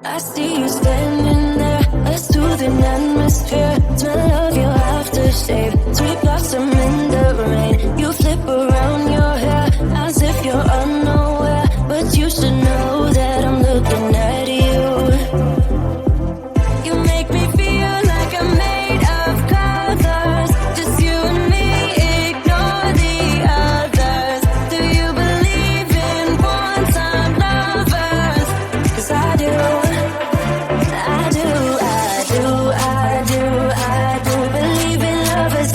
I see you standing there, a soothing atmosphere. Smell of your aftershave, sweet blossom in the rain. You flip around your hair as if you're unaware, but you should know that I'm looking at you. You make me feel like I'm made of colors, just you and me, ignore the others. Do you believe in one-time lovers? 'Cause I do. I do believe in lovers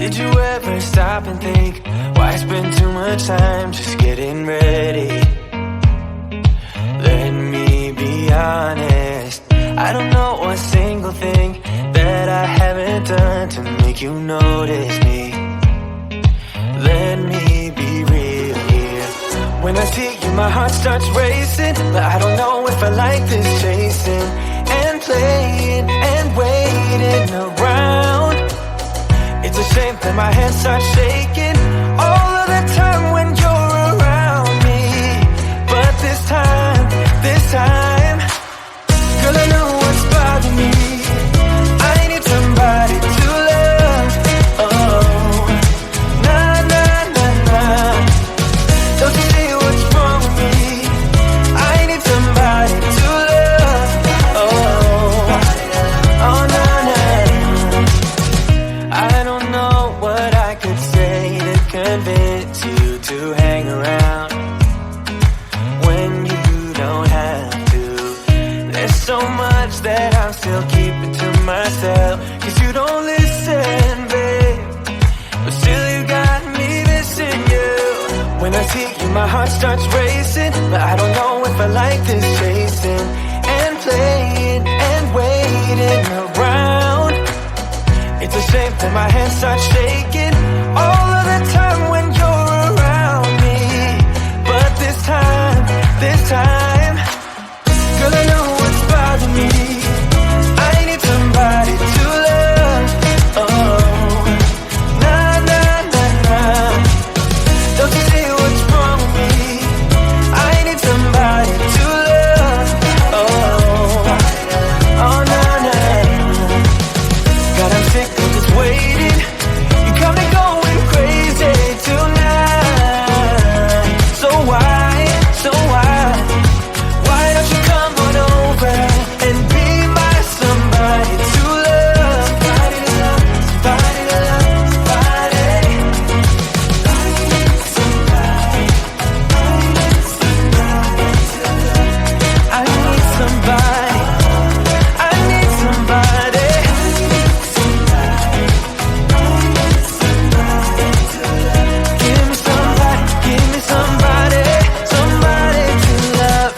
Did you ever stop and think, why spend too much time just getting ready? Let me be honest, I don't know a single thing that I haven't done to make you notice me. Let me be real here. When I see you, my heart starts racing, but I don't know if I like this chasing and playing and waiting around. It's a shame that my hands start shaking all of the time when you're around me. But this time, girl, I know what's bothering me. I need somebody to love. Oh, nah, nah, nah, nah. Don't you see what's wrong with me? I need somebody to love. Oh, oh, nah, nah. I don't know what I could say to convince you to hang around when you don't have to. There's so much that I'm still keeping to myself, 'cause you don't listen, babe. But still you got me missing you. When I see you, my heart starts racing, but I don't know if I like this chasing and playing and waiting around. It's a shame that my hands start shaking all of the time when you're around me. But this time, girl, I know what's bothering me. I need somebody to love. Oh, nah, nah, nah, nah. Don't you see what's wrong with me? I need somebody to love. Oh, oh, nah, nah. God, I'm sick of this waiting. You got me going crazy tonight. So why? Why don't you come on over and be my somebody to love? Somebody to love, somebody to love, somebody. I need somebody. I need somebody. I need somebody. Give me somebody, give me somebody, somebody to love.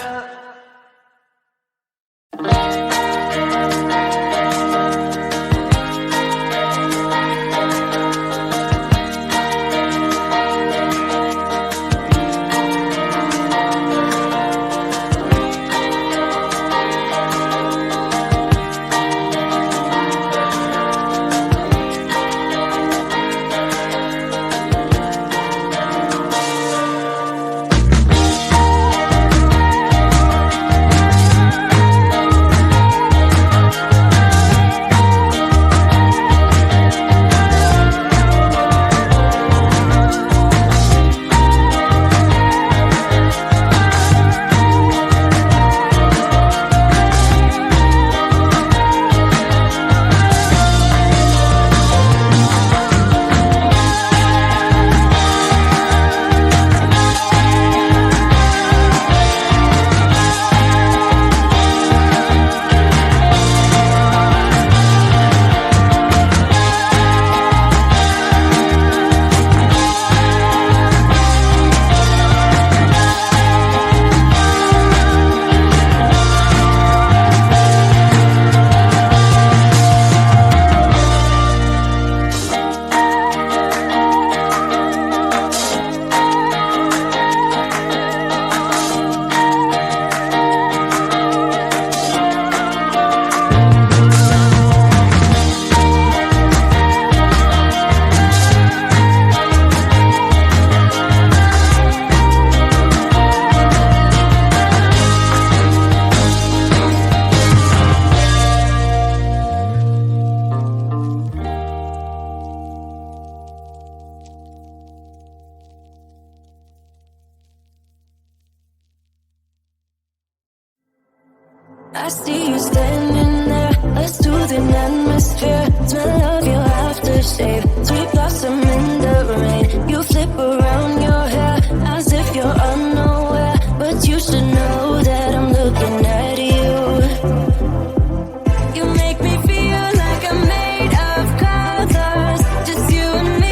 I see you standing there, a soothing atmosphere. Smell of your aftershave, sweet blossom in the rain. You flip around your hair as if you're unaware, but you should know that I'm looking at you. You make me feel like I'm made of colors, just you and me.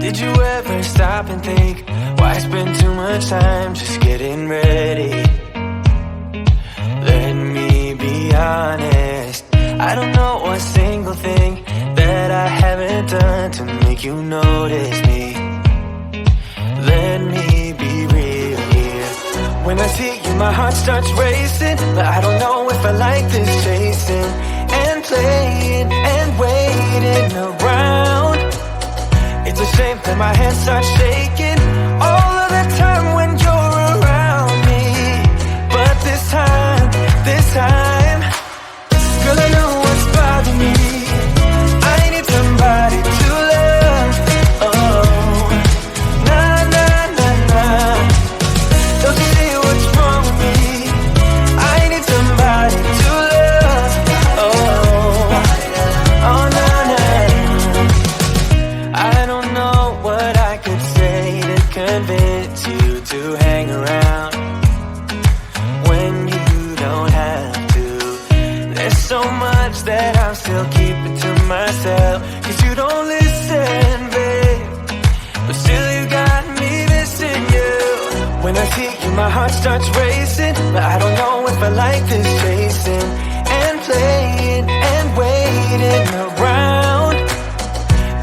Did you ever stop and think, why spend too much time just getting ready? Let me be honest, I don't know one single thing that I haven't done to make you notice me. Let me be real here. When I see you, my heart starts racing, but I don't know if I like this chasing and playing and waiting around. It's a shame that my hands start shaking all of the time when you're around me. But this time, girl, I know what's bothering me. I need somebody to love. Oh, nah, nah, nah, nah. Don't you see what's wrong with me? I need somebody to love. Oh, nah, nah. I don't know what I could say to convince you to hang around when you don't have to. There's so much that I'm still keeping to myself, 'cause you don't listen, babe. But still you got me missing you. When I see you, my heart starts racing, but I don't know if I like this chasing and playing and waiting around.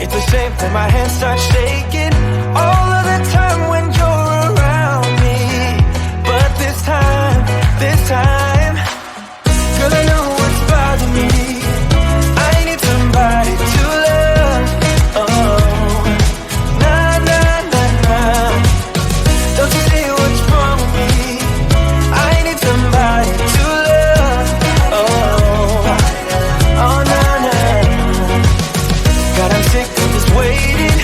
It's a shame that my hands start shaking all of the time when you're around me. But this time, girl, I know what's bothering me. I need somebody to love. Oh, nah, nah, nah, nah. Don't you see what's wrong with me? I need somebody to love. Oh, nah, nah. God, I'm sick of this waiting.